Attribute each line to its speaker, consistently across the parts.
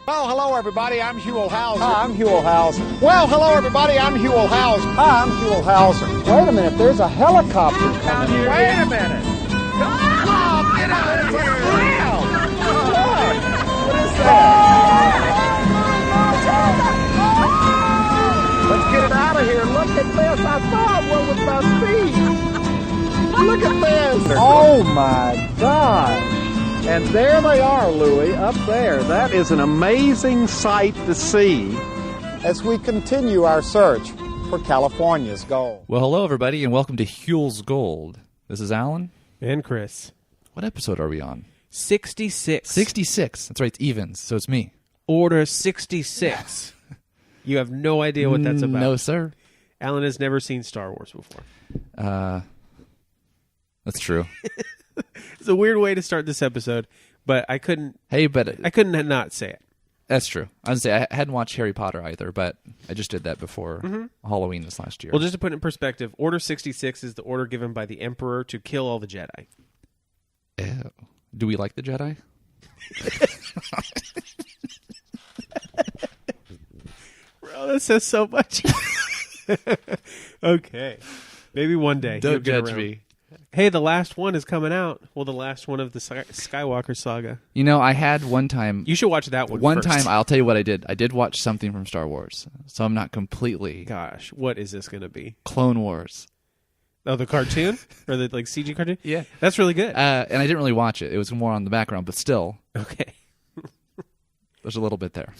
Speaker 1: Well, hello, everybody. I'm Huell Howser.
Speaker 2: Hi, I'm Huell Howser.
Speaker 1: Well, hello, everybody. I'm Huell Howser.
Speaker 2: Hi, I'm Huell Howser. Wait a minute, there's a helicopter coming here.
Speaker 1: Wait a minute. Oh, get out of here. Wow. Look. What is that? Let's get it out of here. Look at this. I saw it with my feet. Look at this.
Speaker 2: Oh, my God. And there they are, Louie, up there. That is an amazing sight to see as we continue our search for California's gold.
Speaker 3: Well, hello, everybody, and welcome to Huell's Gold. This is Alan.
Speaker 4: And Chris.
Speaker 3: What episode are we on?
Speaker 4: 66.
Speaker 3: 66. That's right, it's evens, so it's me.
Speaker 4: Order 66. You have no idea what that's about.
Speaker 3: No, sir.
Speaker 4: Alan has never seen Star Wars before.
Speaker 3: That's true.
Speaker 4: It's a weird way to start this episode, but I couldn't not say it.
Speaker 3: That's true. I was going to say, I hadn't watched Harry Potter either, but I just did that before Halloween this last year.
Speaker 4: Well, just to put it in perspective, Order 66 is the order given by the Emperor to kill all the Jedi.
Speaker 3: Ew. Do we like the Jedi?
Speaker 4: Bro, that says so much. Okay. Maybe one day.
Speaker 3: Don't judge me.
Speaker 4: Hey, the last one is coming out. Well, the last one of the Skywalker saga.
Speaker 3: You know, I had one time...
Speaker 4: You should watch that one
Speaker 3: One
Speaker 4: first.
Speaker 3: time, I'll tell you what I did. I did watch something from Star Wars, so I'm not completely...
Speaker 4: Gosh, what is this going to be?
Speaker 3: Clone Wars.
Speaker 4: Oh, the cartoon? Or the CG cartoon?
Speaker 3: Yeah.
Speaker 4: That's really good.
Speaker 3: And I didn't really watch it. It was more on the background, but still,
Speaker 4: Okay.
Speaker 3: there's a little bit there.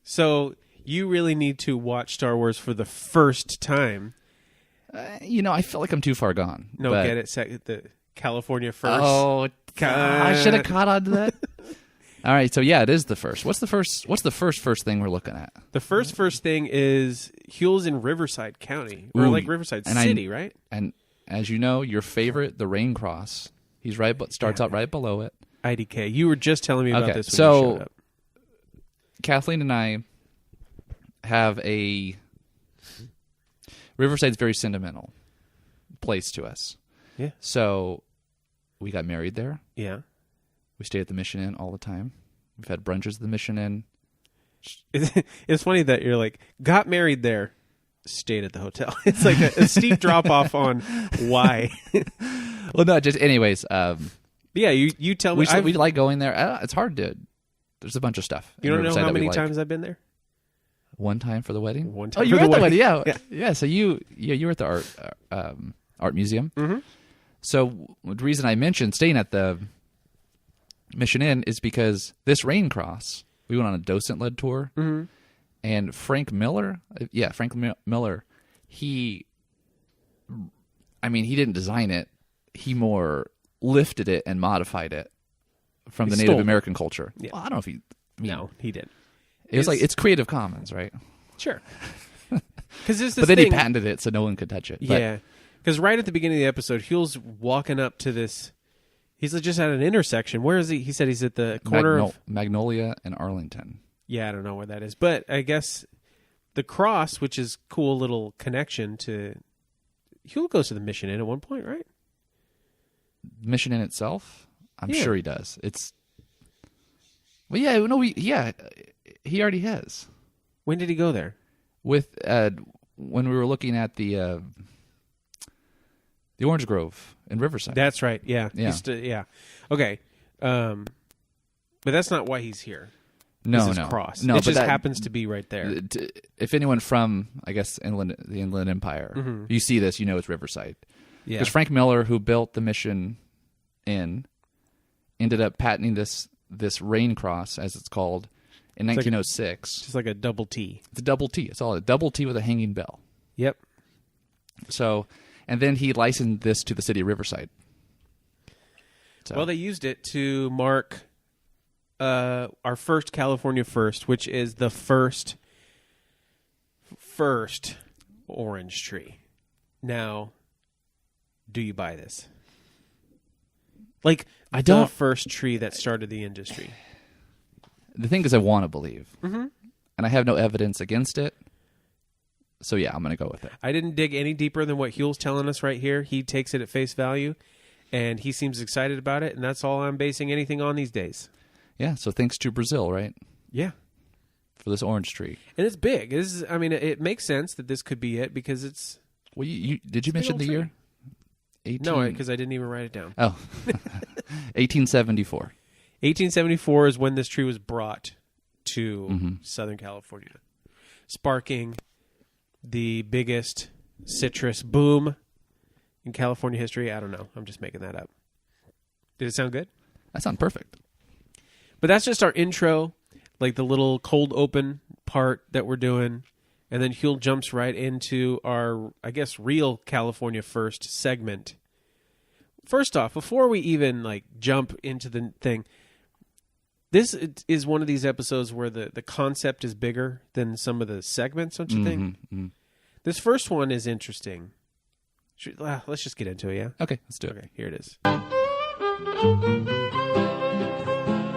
Speaker 4: So you really need to watch Star Wars for the first time.
Speaker 3: You know, I feel like I'm too far gone.
Speaker 4: No,
Speaker 3: but...
Speaker 4: get it? The California first.
Speaker 3: Oh, I should have caught on to that. All right, so yeah, it is the first. What's the first thing we're looking at?
Speaker 4: The first thing is Huell's in Riverside County, or
Speaker 3: Ooh,
Speaker 4: like Riverside City, right?
Speaker 3: And as you know, your favorite, the Rain Cross. He's right, but starts out right below it.
Speaker 4: IDK. You were just telling me about this when you
Speaker 3: so
Speaker 4: showed up.
Speaker 3: Kathleen and I have a Riverside's very sentimental place to us.
Speaker 4: Yeah.
Speaker 3: So we got married there.
Speaker 4: Yeah.
Speaker 3: We stayed at the Mission Inn all the time. We've had brunches at the Mission Inn.
Speaker 4: It's funny that you're like, got married there, stayed at the hotel. It's like a steep drop off on why.
Speaker 3: Well, no, just anyways.
Speaker 4: Yeah, you tell me.
Speaker 3: We like going there. It's hard to. There's a bunch of stuff.
Speaker 4: You don't know how many times I've been there?
Speaker 3: One time for the wedding.
Speaker 4: One time.
Speaker 3: Oh, you were at the wedding. Yeah.
Speaker 4: Yeah.
Speaker 3: Yeah. So you were at the art museum.
Speaker 4: Mm-hmm.
Speaker 3: So the reason I mentioned staying at the Mission Inn is because this Rain Cross, we went on a docent-led tour, and Frank Miller, he didn't design it. He more lifted it and modified it from the Native American culture.
Speaker 4: Yeah.
Speaker 3: Well, I don't know if he...
Speaker 4: No, he didn't.
Speaker 3: It's Creative Commons, right?
Speaker 4: Sure. Because
Speaker 3: But then he patented it so no one could touch it.
Speaker 4: Yeah. Because right at the beginning of the episode, Huell's walking up to this. He's just at an intersection. Where is he? He said he's at the corner of
Speaker 3: Magnolia and Arlington.
Speaker 4: Yeah, I don't know where that is. But I guess the cross, which is cool little connection to... Huell goes to the Mission Inn at one point, right?
Speaker 3: Mission Inn itself? I'm
Speaker 4: Yeah.
Speaker 3: sure he does. It's... Well, yeah, no, he already has.
Speaker 4: When did he go there?
Speaker 3: With when we were looking at the Orange Grove in Riverside.
Speaker 4: That's right. Yeah.
Speaker 3: Yeah.
Speaker 4: Yeah. Okay. But that's not why he's here.
Speaker 3: no,
Speaker 4: This is
Speaker 3: no,
Speaker 4: cross.
Speaker 3: no.
Speaker 4: It
Speaker 3: but
Speaker 4: just
Speaker 3: that-
Speaker 4: happens to be right there.
Speaker 3: If anyone from, I guess, the Inland Empire, you see this, you know it's Riverside.
Speaker 4: Yeah.
Speaker 3: Because Frank Miller, who built the Mission Inn, ended up patenting this Rain Cross, as it's called, in 1906.
Speaker 4: Just like a double T.
Speaker 3: It's a double T. It's all a double T with a hanging bell.
Speaker 4: Yep.
Speaker 3: So, and then he licensed this to the city of Riverside. So.
Speaker 4: Well, they used it to mark our first California first, which is the first orange tree. Now, do you buy this? Like,
Speaker 3: I don't.
Speaker 4: The first tree that started the industry.
Speaker 3: The thing is, I want to believe, and I have no evidence against it. So yeah, I'm going to go with it.
Speaker 4: I didn't dig any deeper than what Huell's telling us right here. He takes it at face value, and he seems excited about it, and that's all I'm basing anything on these days.
Speaker 3: Yeah, so thanks to Brazil, right?
Speaker 4: Yeah.
Speaker 3: for this orange tree.
Speaker 4: And it's big. I mean, it makes sense that this could be it because it's...
Speaker 3: Well, did you mention the
Speaker 4: tree.
Speaker 3: year?
Speaker 4: No, because I didn't even write it down.
Speaker 3: Oh, 1874.
Speaker 4: 1874 is when this tree was brought to Southern California, sparking the biggest citrus boom in California history. I don't know. I'm just making that up. Did it sound good?
Speaker 3: That sounds perfect.
Speaker 4: But that's just our intro, like the little cold open part that we're doing. And then Huell jumps right into our, I guess, real California First segment. First off, before we even like jump into the thing, this is one of these episodes where the concept is bigger than some of the segments, don't you think?
Speaker 3: Mm-hmm.
Speaker 4: This first one is interesting. Let's just get into it, yeah?
Speaker 3: Okay, let's do it.
Speaker 4: Okay, here it is.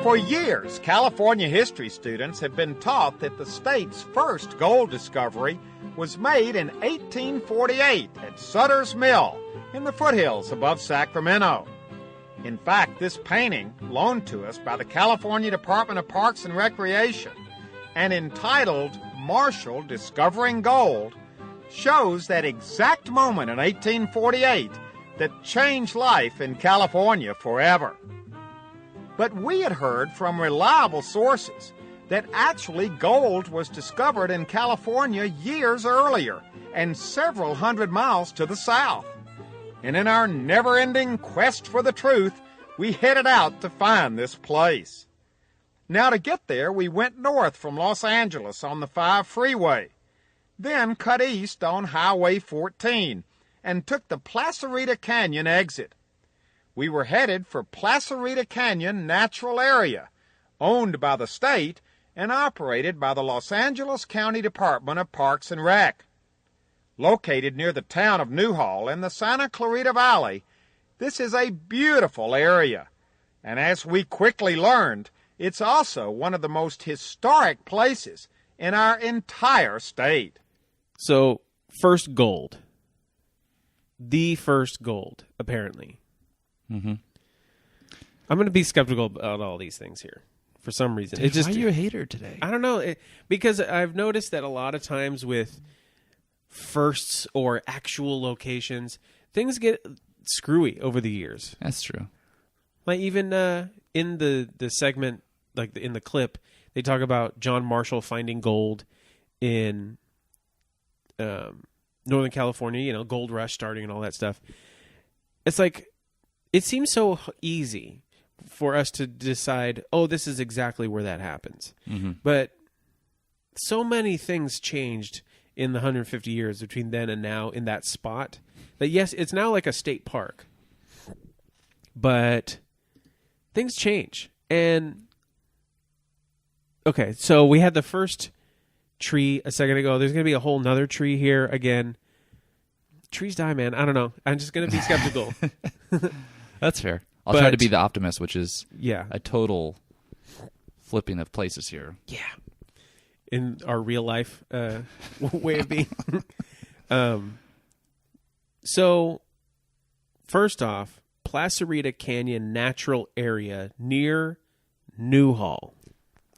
Speaker 2: For years, California history students have been taught that the state's first gold discovery was made in 1848 at Sutter's Mill in the foothills above Sacramento. In fact, this painting, loaned to us by the California Department of Parks and Recreation and entitled Marshall Discovering Gold, shows that exact moment in 1848 that changed life in California forever. But we had heard from reliable sources that actually gold was discovered in California years earlier and several hundred miles to the south. And in our never-ending quest for the truth, we headed out to find this place. Now to get there, we went north from Los Angeles on the 5 freeway, then cut east on Highway 14 and took the Placerita Canyon exit. We were headed for Placerita Canyon Natural Area, owned by the state and operated by the Los Angeles County Department of Parks and Rec. Located near the town of Newhall in the Santa Clarita Valley, this is a beautiful area. And as we quickly learned, it's also one of the most historic places in our entire state.
Speaker 4: So, first gold. The first gold, apparently.
Speaker 3: Mm-hmm.
Speaker 4: I'm going to be skeptical about all these things here for some reason.
Speaker 3: Dude, why are you a hater today?
Speaker 4: I don't know. Because I've noticed that a lot of times with firsts or actual locations, things get screwy over the years.
Speaker 3: That's true.
Speaker 4: Like even in the segment, like in the clip, they talk about John Marshall finding gold in Northern California, gold rush starting and all that stuff. It's like, it seems so easy for us to decide, oh, this is exactly where that happens.
Speaker 3: Mm-hmm.
Speaker 4: But so many things changed in the 150 years between then and now in that spot that, yes, it's now like a state park. But things change. And, okay, so we had the first tree a second ago. There's going to be a whole nother tree here again. Trees die, man. I don't know. I'm just going to be skeptical.
Speaker 3: That's fair. I'll try to be the optimist, which is a total flipping of places here.
Speaker 4: Yeah. In our real life way of being. So, first off, Placerita Canyon Natural Area near Newhall.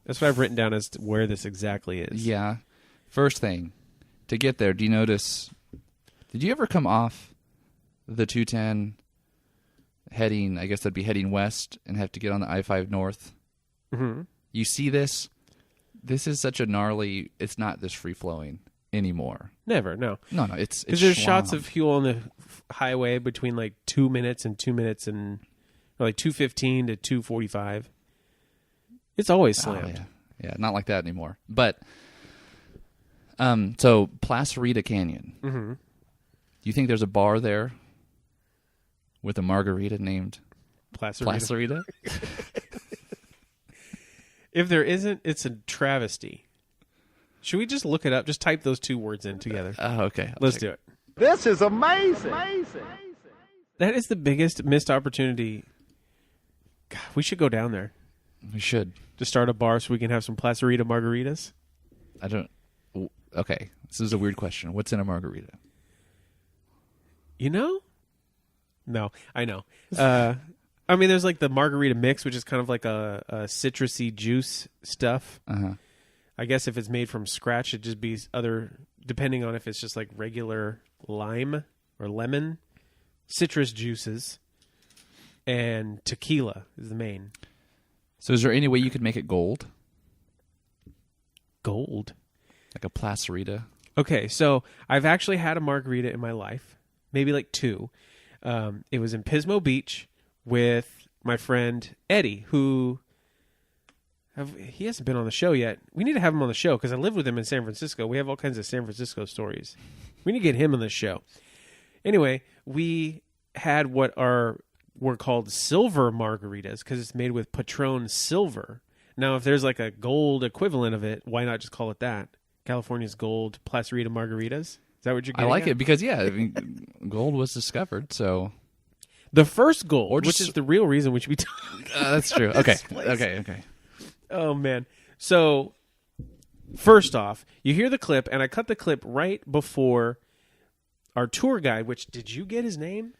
Speaker 4: That's what I've written down as to where this exactly is.
Speaker 3: Yeah. First thing, to get there, do you notice... Did you ever come off the 210 heading, I guess that'd be heading west, and have to get on the I-5 north?
Speaker 4: Mm-hmm.
Speaker 3: You see this? This is such a gnarly... It's not this free-flowing anymore.
Speaker 4: Never, no.
Speaker 3: No, it's
Speaker 4: because there's shots of Huell on the highway between like 2 minutes and 2 minutes and... Or like 2:15 to 2:45. It's always slammed.
Speaker 3: Oh, yeah, not like that anymore. But, so, Placerita Canyon.
Speaker 4: Mm-hmm.
Speaker 3: Do you think there's a bar there with a margarita named
Speaker 4: Placerita? If there isn't, it's a travesty. Should we just look it up? Just type those two words in together.
Speaker 3: Oh, okay.
Speaker 4: Let's do it.
Speaker 1: This is amazing.
Speaker 4: That is the biggest missed opportunity. God, we should go down there.
Speaker 3: We should.
Speaker 4: To start a bar so we can have some Placerita margaritas.
Speaker 3: Okay, this is a weird question. What's in a margarita?
Speaker 4: You know? No, I know. I mean, there's like the margarita mix, which is kind of like a citrusy juice stuff.
Speaker 3: Uh-huh.
Speaker 4: I guess if it's made from scratch, it'd just be other, depending on if it's just like regular lime or lemon, citrus juices, and tequila is the main.
Speaker 3: So is there any way you could make it gold?
Speaker 4: Gold?
Speaker 3: Like a Placerita?
Speaker 4: Okay, so I've actually had a margarita in my life, maybe like 2. It was in Pismo Beach with my friend Eddie, who he hasn't been on the show yet. We need to have him on the show because I lived with him in San Francisco. We have all kinds of San Francisco stories. We need to get him on the show. Anyway, we had what were called silver margaritas because it's made with Patron silver. Now, if there's like a gold equivalent of it, why not just call it that? California's Gold Placerita margaritas. Is that what you're getting
Speaker 3: I like
Speaker 4: at?
Speaker 3: it because, I mean, gold was discovered, so...
Speaker 4: The first gold,
Speaker 3: Or just-
Speaker 4: which is the real reason we should be talking
Speaker 3: that's true. Okay.
Speaker 4: Oh, man. So, first off, you hear the clip, and I cut the clip right before our tour guide, which, did you get his name?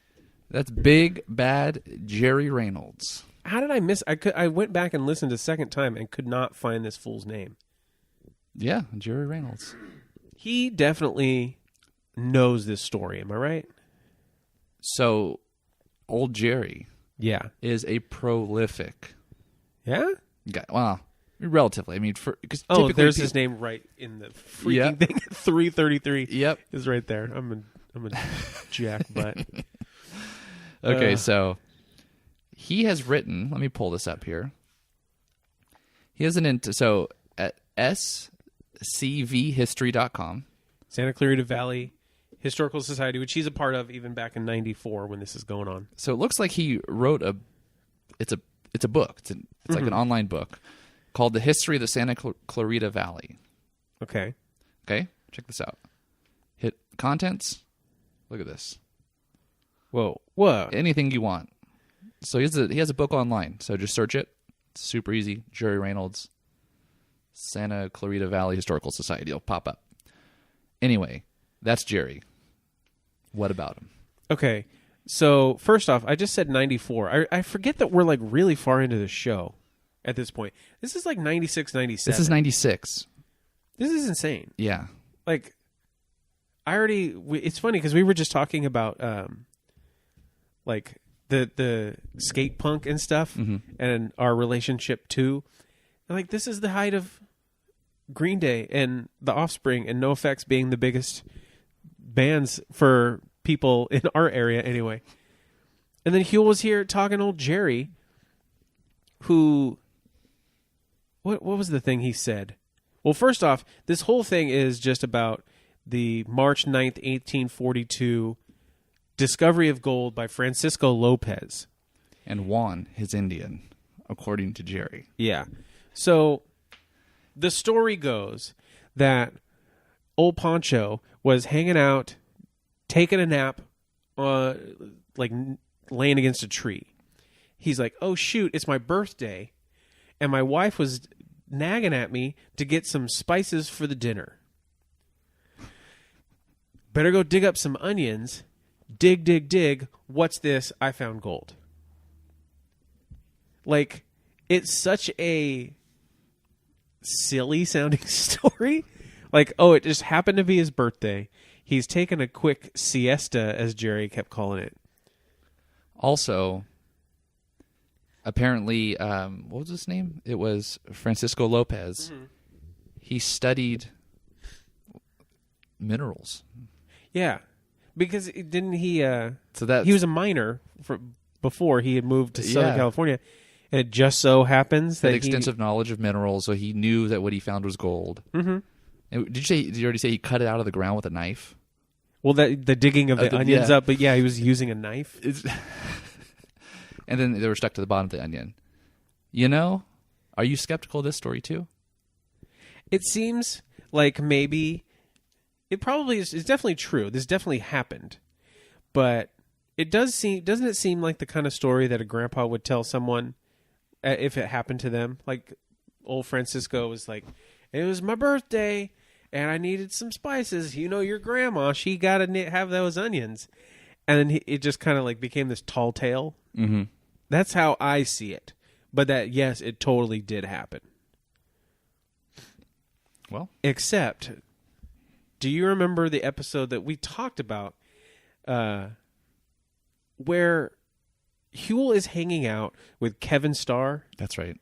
Speaker 3: That's Big Bad Jerry Reynolds.
Speaker 4: How did I miss? I went back and listened a second time and could not find this fool's name.
Speaker 3: Yeah, Jerry Reynolds.
Speaker 4: He definitely knows this story. Am I right?
Speaker 3: So, old Jerry
Speaker 4: Yeah.
Speaker 3: is a prolific
Speaker 4: Yeah?
Speaker 3: guy. Well, relatively. I mean, because
Speaker 4: Oh, there's his name right in the freaking thing. 333
Speaker 3: Yep.
Speaker 4: is right there. I'm a jack butt.
Speaker 3: Okay, so he has written. Let me pull this up here. He has so at scvhistory.com.
Speaker 4: Santa Clarita Valley Historical Society, which he's a part of even back in '94 when this is going on.
Speaker 3: So it looks like he wrote it's a book. It's like an online book called The History of the Santa Clarita Valley.
Speaker 4: Okay.
Speaker 3: Okay, check this out. Hit contents. Look at this.
Speaker 4: Whoa. Whoa.
Speaker 3: Anything you want. So he has a book online. So just search it. It's super easy. Jerry Reynolds, Santa Clarita Valley Historical Society. It'll pop up. Anyway, that's Jerry. What about him?
Speaker 4: Okay. So first off, I just said 94. I forget that we're like really far into the show at this point. This is like 96, 97.
Speaker 3: This is 96.
Speaker 4: This is insane.
Speaker 3: Yeah.
Speaker 4: Like, it's funny because we were just talking about like the skate punk and stuff and our relationship too. Like, this is the height of Green Day and The Offspring and NoFX being the biggest bands for people in our area anyway. And then Huell was here talking old Jerry, who, what was the thing he said? Well, first off, this whole thing is just about the March 9th, 1842 discovery of gold by Francisco Lopez.
Speaker 3: And Juan, his Indian, according to Jerry.
Speaker 4: Yeah. So the story goes that old Poncho was hanging out, taking a nap, like laying against a tree. He's like, oh, shoot, it's my birthday. And my wife was nagging at me to get some spices for the dinner. Better go dig up some onions. Dig, dig, dig. What's this? I found gold. Like, it's such a silly sounding story. Like, oh, it just happened to be his birthday. He's taken a quick siesta, as Jerry kept calling it.
Speaker 3: Also, apparently, what was his name? It was Francisco Lopez. He studied minerals.
Speaker 4: Yeah, because didn't he?
Speaker 3: So that
Speaker 4: he was a miner before he had moved to Southern California, and it just so happens that
Speaker 3: had extensive knowledge of minerals, so he knew that what he found was gold. Mm-hmm. And did you already say he cut it out of the ground with a knife?
Speaker 4: Well, the digging of the onions up, but yeah, he was using a knife.
Speaker 3: And then they were stuck to the bottom of the onion. You know, are you skeptical of this story too?
Speaker 4: It seems like maybe it probably is. It's definitely true. This definitely happened, but doesn't it seem like the kind of story that a grandpa would tell someone if it happened to them? Like old Francisco was like, it was my birthday and I needed some spices. You know, your grandma, she got to have those onions. And then it just kind of like became this tall tale.
Speaker 3: Mm-hmm.
Speaker 4: That's how I see it. But that, yes, it totally did happen.
Speaker 3: Well,
Speaker 4: except, do you remember the episode that we talked about where Huell is hanging out with Kevin Starr,
Speaker 3: that's right.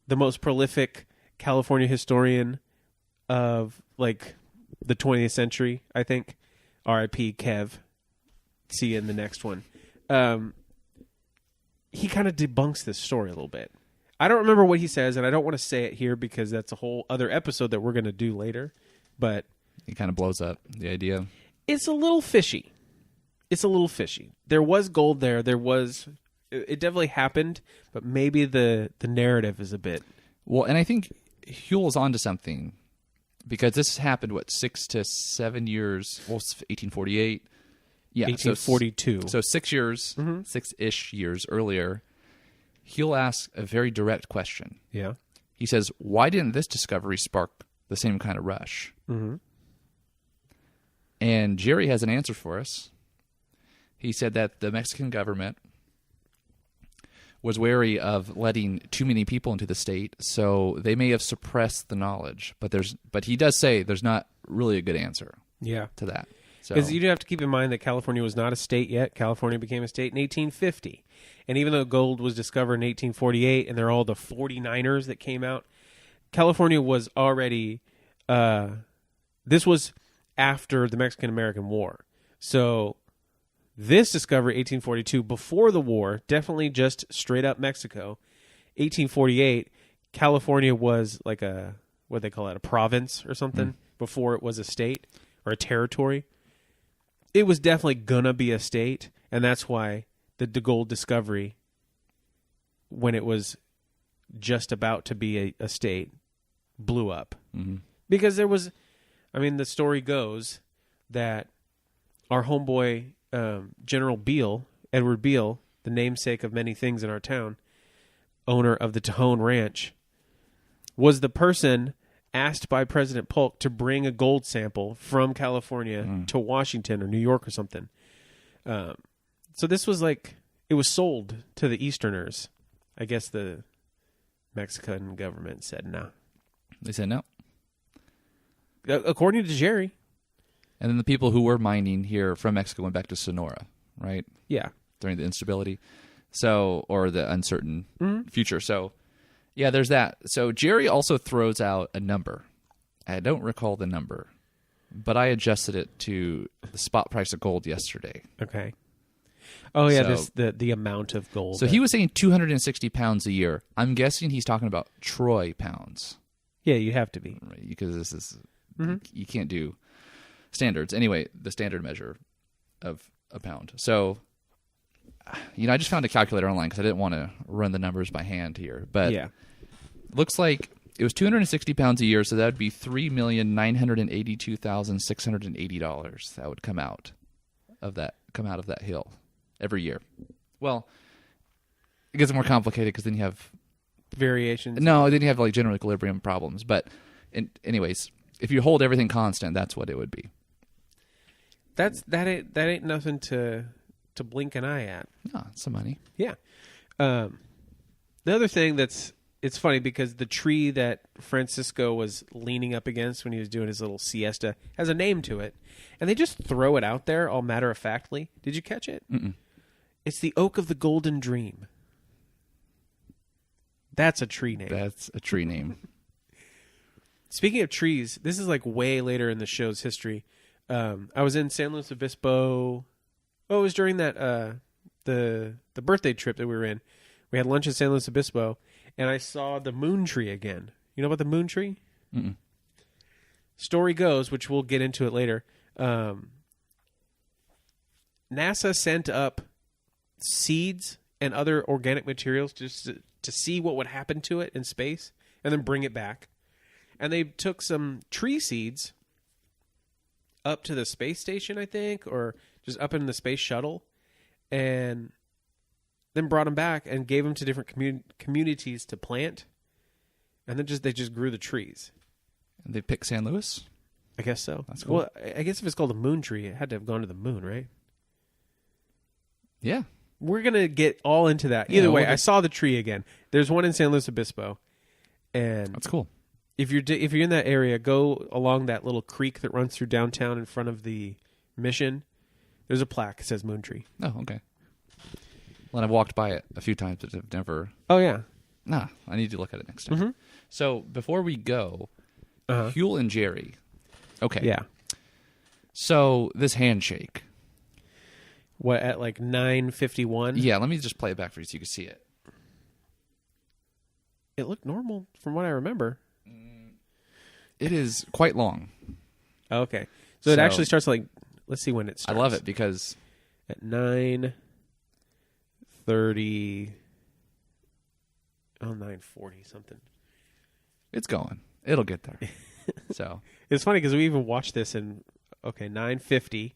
Speaker 4: the most prolific California historian of like the 20th century, I think. R.I.P. Kev. See you in the next one. He kind of debunks this story a little bit. I don't remember what he says, and I don't want to say it here because that's a whole other episode that we're going to do later. But
Speaker 3: It kind of blows up the idea.
Speaker 4: it's a little fishy. There was gold there. It definitely happened, but maybe the narrative is a bit.
Speaker 3: Well, and I think Huell's onto something because this happened, 6 to 7 years? Well, 1848. Yeah,
Speaker 4: 1842.
Speaker 3: So 6 years, 6-ish years earlier, Huell asks a very direct question.
Speaker 4: Yeah.
Speaker 3: He says, why didn't this discovery spark the same kind of rush?
Speaker 4: Mm-hmm.
Speaker 3: And Jerry has an answer for us. He said that the Mexican government was wary of letting too many people into the state, so they may have suppressed the knowledge. But he does say there's not really a good answer
Speaker 4: Yeah.
Speaker 3: to that. So
Speaker 4: Because you do have to keep in mind that California was not a state yet. California became a state in 1850. And even though gold was discovered in 1848, and they're all the 49ers that came out, California was already... this was after the Mexican-American War. So this discovery, 1842, before the war, definitely just straight up Mexico. 1848, California was like a, what they call it, a province or something, before it was a state or a territory. It was definitely gonna be a state, and that's why the gold discovery, when it was just about to be a state, blew up.
Speaker 3: Mm-hmm.
Speaker 4: Because there was, I mean, the story goes that our homeboy, General Beale, Edward Beale, the namesake of many things in our town, owner of the Tejon Ranch, was the person asked by President Polk to bring a gold sample from California to Washington or New York or something. So this was like, it was sold to the Easterners. I guess the Mexican government said no.
Speaker 3: they said no.
Speaker 4: According to Jerry.
Speaker 3: And then the people who were mining here from Mexico went back to Sonora, right?
Speaker 4: Yeah.
Speaker 3: During the instability. Or the uncertain future. So, yeah, there's that. So Jerry also throws out a number. I don't recall the number, but I adjusted it to the spot price of gold yesterday.
Speaker 4: Okay. Oh, yeah,
Speaker 3: So-
Speaker 4: the amount of gold.
Speaker 3: So he was saying 260 pounds a year. I'm guessing he's talking about troy pounds.
Speaker 4: Yeah, you have to be.
Speaker 3: Right? Because this is, you can't do standards. Anyway, the standard measure of a pound. So, I just found a calculator online because I didn't want to run the numbers by hand here. But
Speaker 4: Yeah.
Speaker 3: looks like it was 260 pounds a year, so that would be $3,982,680 that would come out of that hill every year. Well, it gets more complicated because then you have
Speaker 4: Variations.
Speaker 3: then you have like general equilibrium problems. But anyways, if you hold everything constant, that's what it would be.
Speaker 4: That ain't nothing to blink an eye at.
Speaker 3: No, it's some money.
Speaker 4: Yeah. The other thing it's funny because the tree that Francisco was leaning up against when he was doing his little siesta has a name to it, and they just throw it out there all matter-of-factly. Did you catch it?
Speaker 3: Mm-mm.
Speaker 4: It's the Oak of the Golden Dream. That's a tree name.
Speaker 3: That's a tree name.
Speaker 4: Speaking of trees, this is like way later in the show's history. I was in San Luis Obispo. Oh, it was during that the birthday trip that we were in. We had lunch in San Luis Obispo, and I saw the moon tree again. You know about the moon tree?
Speaker 3: Mm-mm.
Speaker 4: Story goes, which we'll get into it later. NASA sent up seeds and other organic materials just to see what would happen to it in space, and then bring it back. And they took some tree seeds up to the space station, I think, or just up in the space shuttle, and then brought them back and gave them to different communities to plant, and then they just grew the trees.
Speaker 3: And they picked San Luis?
Speaker 4: I guess so.
Speaker 3: That's cool.
Speaker 4: Well, I guess if it's called a moon tree, it had to have gone to the moon, right?
Speaker 3: Yeah.
Speaker 4: We're going to get all into that.
Speaker 3: Yeah,
Speaker 4: Either way,
Speaker 3: we'll
Speaker 4: I saw the tree again. There's one in San Luis Obispo, and
Speaker 3: That's cool.
Speaker 4: if you're in that area, go along that little creek that runs through downtown in front of the Mission. There's a plaque that says Moon Tree.
Speaker 3: Oh, okay. Well, I've walked by it a few times, but I've never.
Speaker 4: Oh yeah.
Speaker 3: Nah, I need to look at it next time.
Speaker 4: Mm-hmm.
Speaker 3: So before we go, Huell and Jerry. Okay.
Speaker 4: Yeah.
Speaker 3: So this handshake.
Speaker 4: What, at like 9:51?
Speaker 3: Yeah, let me just play it back for you so you can see it.
Speaker 4: It looked normal from what I remember.
Speaker 3: It is quite long.
Speaker 4: Okay. So it actually starts like, let's see when it starts.
Speaker 3: I love it because
Speaker 4: at 9:30. Oh, 9:40 something.
Speaker 3: it's going. It'll get there. So
Speaker 4: It's funny because we even watched this in 9:50.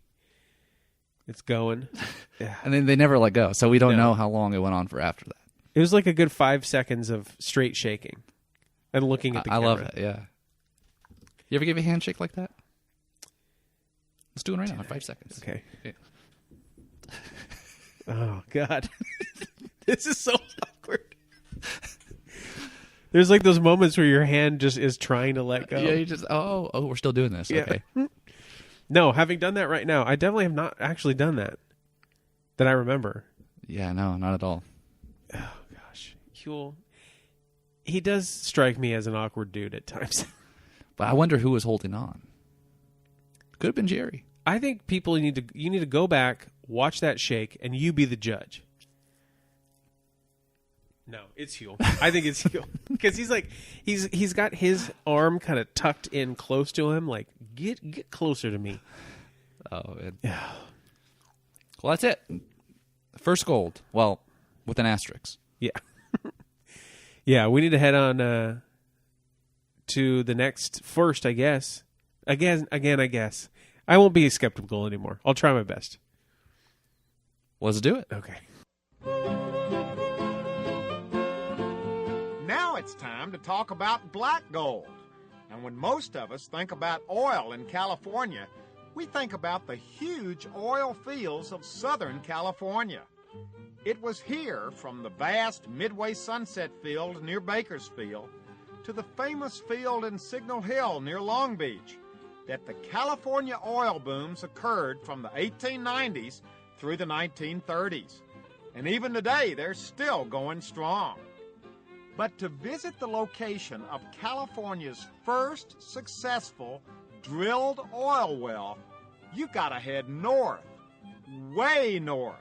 Speaker 4: It's going. Yeah.
Speaker 3: and then they never let go. So we don't know how long it went on for after that.
Speaker 4: It was like a good 5 seconds of straight shaking and looking at the camera.
Speaker 3: I love it. Yeah. You ever give a handshake like that? Let's do it right now in 5 seconds.
Speaker 4: Okay.
Speaker 3: Yeah.
Speaker 4: Oh, God. This is so awkward. There's like those moments where your hand just is trying to let go.
Speaker 3: Yeah, you just we're still doing this.
Speaker 4: Yeah.
Speaker 3: Okay.
Speaker 4: No, having done that right now, I definitely have not actually done that I remember.
Speaker 3: Yeah, no, not at all.
Speaker 4: Oh gosh, Huell. He does strike me as an awkward dude at times.
Speaker 3: But I wonder who was holding on. Could have been Jerry.
Speaker 4: I think you need to go back, watch that shake, and you be the judge. No, it's Huell. I think it's Huell because he's like he's got his arm kind of tucked in close to him, like get closer to me.
Speaker 3: Oh, man.
Speaker 4: Yeah.
Speaker 3: Well, that's it. First gold. Well, with an asterisk.
Speaker 4: Yeah. Yeah, we need to head on to the next first, I guess. Again, I guess. I won't be skeptical anymore. I'll try my best.
Speaker 3: Let's do it.
Speaker 4: Okay.
Speaker 2: Now it's time to talk about black gold. And when most of us think about oil in California, we think about the huge oil fields of Southern California. It was here, from the vast Midway Sunset Field near Bakersfield to the famous field in Signal Hill near Long Beach, that the California oil booms occurred from the 1890s through the 1930s. And even today, they're still going strong. But to visit the location of California's first successful drilled oil well, you gotta head north, way north.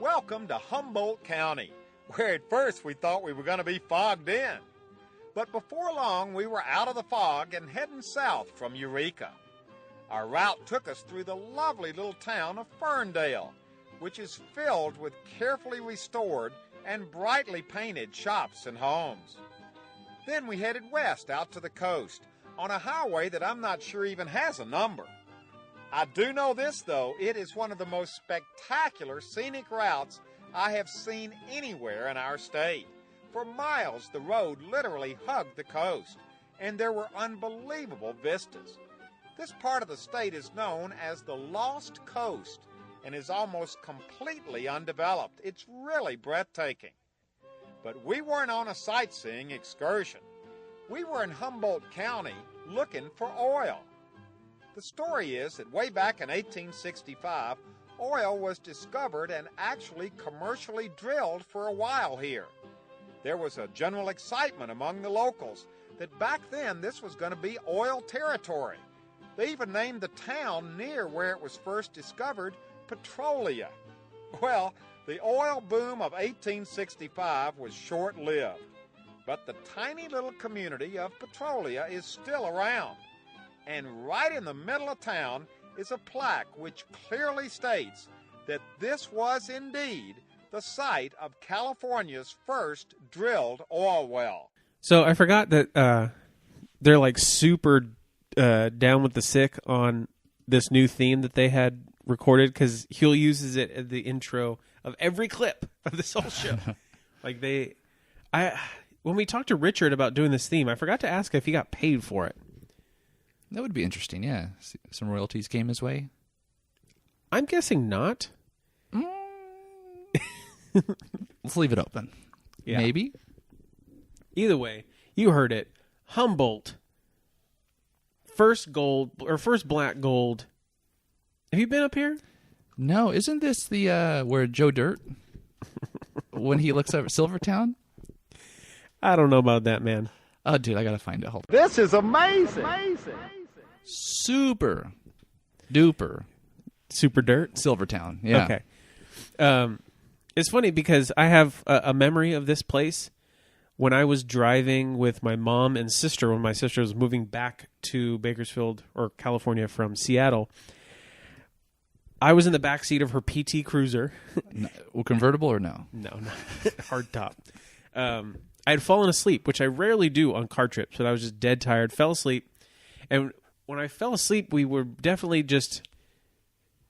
Speaker 2: Welcome to Humboldt County, where at first we thought we were going to be fogged in. But before long, we were out of the fog and heading south from Eureka. Our route took us through the lovely little town of Ferndale, which is filled with carefully restored and brightly painted shops and homes. Then we headed west out to the coast on a highway that I'm not sure even has a number. I do know this, though, it is one of the most spectacular scenic routes I have seen anywhere in our state. For miles, the road literally hugged the coast, and there were unbelievable vistas. This part of the state is known as the Lost Coast and is almost completely undeveloped. It's really breathtaking. But we weren't on a sightseeing excursion. We were in Humboldt County looking for oil. The story is that way back in 1865, oil was discovered and actually commercially drilled for a while here. There was a general excitement among the locals that back then this was going to be oil territory. They even named the town near where it was first discovered Petrolia. Well, the oil boom of 1865 was short-lived, but the tiny little community of Petrolia is still around. And right in the middle of town is a plaque which clearly states that this was indeed the site of California's first drilled oil well.
Speaker 4: So I forgot that they're like super down with the sick on this new theme that they had recorded, because Huell uses it at the intro of every clip of this whole show. Like when we talked to Richard about doing this theme, I forgot to ask if he got paid for it.
Speaker 3: That would be interesting, yeah. Some royalties came his way.
Speaker 4: I'm guessing not.
Speaker 3: Let's leave it open.
Speaker 4: Yeah.
Speaker 3: Maybe.
Speaker 4: Either way, you heard it. Humboldt. First black gold. Have you been up here?
Speaker 3: No, isn't this the where Joe Dirt when he looks over Silvertown?
Speaker 4: I don't know about that, man.
Speaker 3: Oh, dude, I gotta find it. Hold on.
Speaker 2: This is amazing.
Speaker 3: Super duper
Speaker 4: Super dirt?
Speaker 3: Silvertown. Yeah.
Speaker 4: Okay. It's funny because I have a memory of this place when I was driving with my mom and sister when my sister was moving back to Bakersfield or California from Seattle. I was in the back seat of her PT Cruiser.
Speaker 3: Well, convertible or no?
Speaker 4: No, not hard top. I had fallen asleep, which I rarely do on car trips, but I was just dead tired, fell asleep. And when I fell asleep, we were definitely just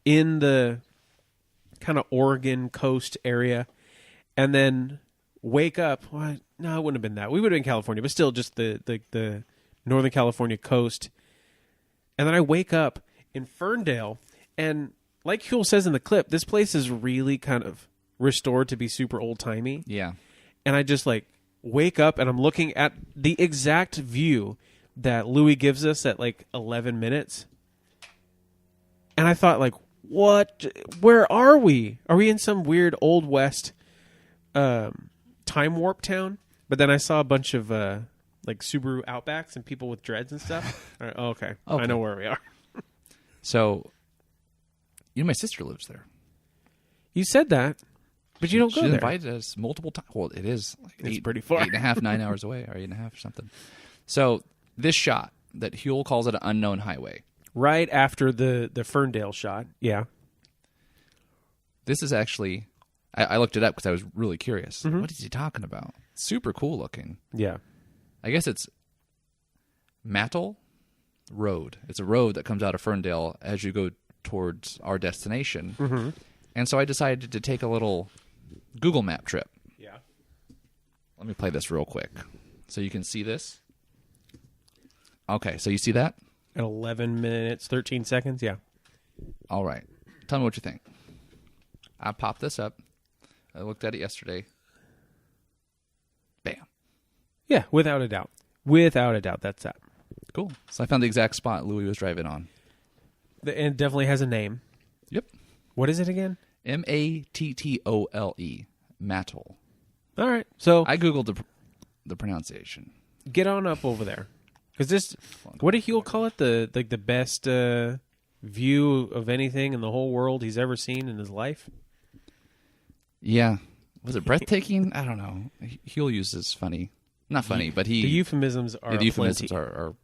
Speaker 4: in the kind of Oregon coast area. And then wake up. Well, no, it wouldn't have been that. We would have been in California, but still just the Northern California coast. And then I wake up in Ferndale, and like Huell says in the clip, this place is really kind of restored to be super old-timey.
Speaker 3: Yeah.
Speaker 4: And I just like wake up and I'm looking at the exact view that Louis gives us at like 11 minutes. And I thought like, what? Where are we? Are we in some weird Old West time warp town? But then I saw a bunch of like Subaru Outbacks and people with dreads and stuff. Okay. I know where we are.
Speaker 3: So, you know, my sister lives there.
Speaker 4: You said that, but you don't go
Speaker 3: She
Speaker 4: there.
Speaker 3: invited us multiple times. Well, it is like
Speaker 4: It's pretty far.
Speaker 3: 8.5, 9 hours away, or 8.5 or something. So this shot that Huell calls it an unknown highway.
Speaker 4: Right after the Ferndale shot. Yeah.
Speaker 3: This is actually, I looked it up because I was really curious. What is he talking about? Super cool looking.
Speaker 4: Yeah.
Speaker 3: I guess it's Mattel Road. It's a road that comes out of Ferndale as you go towards our destination.
Speaker 4: Mm-hmm.
Speaker 3: And so I decided to take a little Google Map trip.
Speaker 4: Yeah.
Speaker 3: Let me play this real quick so you can see this. Okay, so you see that?
Speaker 4: At 11 minutes, 13 seconds, yeah.
Speaker 3: All right. Tell me what you think. I popped this up. I looked at it yesterday. Bam.
Speaker 4: Yeah, without a doubt. Without a doubt, that's that.
Speaker 3: Cool. So I found the exact spot Louis was driving on.
Speaker 4: And it definitely has a name.
Speaker 3: Yep.
Speaker 4: What is it again?
Speaker 3: Mattole. Mattel.
Speaker 4: All right. So
Speaker 3: I Googled the pronunciation.
Speaker 4: get on up over there. Because this, what did Huell call it? The best view of anything in the whole world he's ever seen in his life?
Speaker 3: Yeah. Was it breathtaking? I don't know. Huell uses funny. Not funny, but he...
Speaker 4: The euphemisms are
Speaker 3: the euphemisms
Speaker 4: plenty.
Speaker 3: are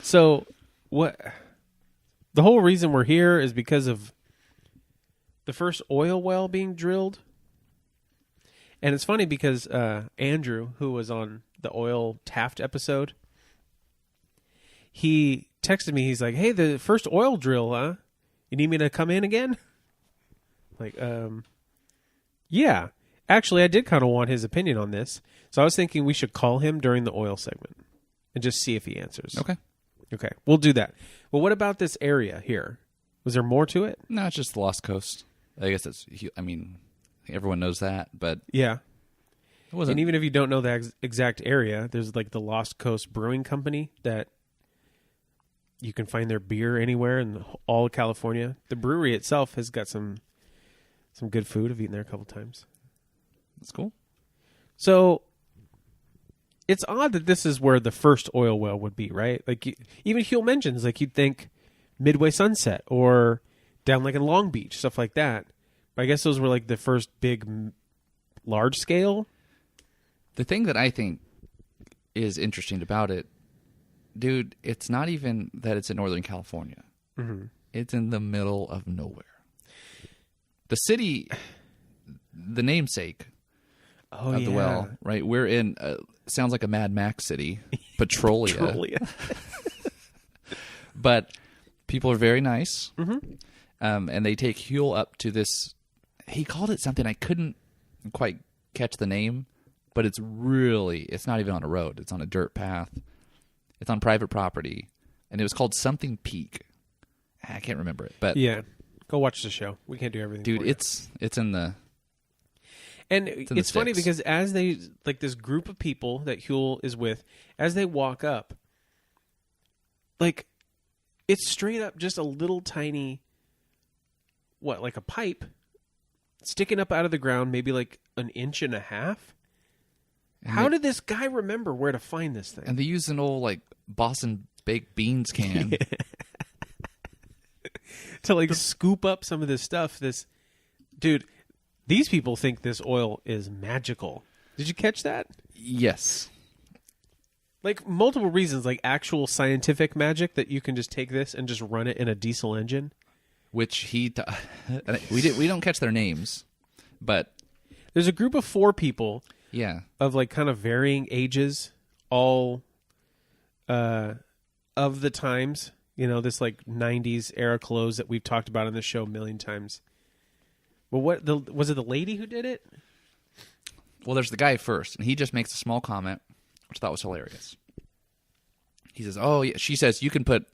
Speaker 4: So, what? The whole reason we're here is because of the first oil well being drilled. And it's funny because Andrew, who was on the oil Taft episode, he texted me. He's like, "Hey, the first oil drill, huh? You need me to come in again?" Like, yeah. Actually, I did kind of want his opinion on this. So I was thinking we should call him during the oil segment and just see if he answers.
Speaker 3: Okay.
Speaker 4: Okay, we'll do that. Well, what about this area here? Was there more to it?
Speaker 3: No, it's just the Lost Coast. I guess it's... I mean, everyone knows that, but...
Speaker 4: Yeah.
Speaker 3: It wasn't...
Speaker 4: And even if you don't know the exact area, there's like the Lost Coast Brewing Company that you can find their beer anywhere in all of California. The brewery itself has got some good food. I've eaten there a couple times.
Speaker 3: That's cool.
Speaker 4: So it's odd that this is where the first oil well would be, right? Like even Huell mentions, like you'd think Midway Sunset or down like in Long Beach, stuff like that. But I guess those were like the first big, large scale.
Speaker 3: The thing that I think is interesting about it, dude, it's not even that it's in Northern California.
Speaker 4: Mm-hmm.
Speaker 3: It's in the middle of nowhere. The city, the namesake of the well, right? We're in, sounds like a Mad Max city, Petrolia. But people are very nice.
Speaker 4: Mm-hmm.
Speaker 3: And they take Huell up to this, he called it something, I couldn't quite catch the name, but it's not even on a road. It's on a dirt path. It's on private property. And it was called something Peak. I can't remember it, but
Speaker 4: yeah, go watch the show. We can't do everything.
Speaker 3: dude,
Speaker 4: for you.
Speaker 3: it's in the...
Speaker 4: And
Speaker 3: in the
Speaker 4: it's funny
Speaker 3: sticks.
Speaker 4: because as they, like this group of people that Huell is with, as they walk up, like it's straight up just a little tiny, like a pipe sticking up out of the ground, maybe like an inch and a half. How did this guy remember where to find this thing?
Speaker 3: And they use an old like Boston baked beans can.
Speaker 4: To like scoop up some of this stuff. Dude, these people think this oil is magical. Did you catch that?
Speaker 3: Yes.
Speaker 4: Like multiple reasons, like actual scientific magic that you can just take this and just run it in a diesel engine.
Speaker 3: Which we don't catch their names, but
Speaker 4: There's a group of 4 people
Speaker 3: yeah,
Speaker 4: of like kind of varying ages, all of the times. You know, this like 90s era clothes that we've talked about on this show a million times. Well, was it the lady who did it?
Speaker 3: well, there's the guy first, and he just makes a small comment, which I thought was hilarious. He says, "Oh, yeah." She says, "You can put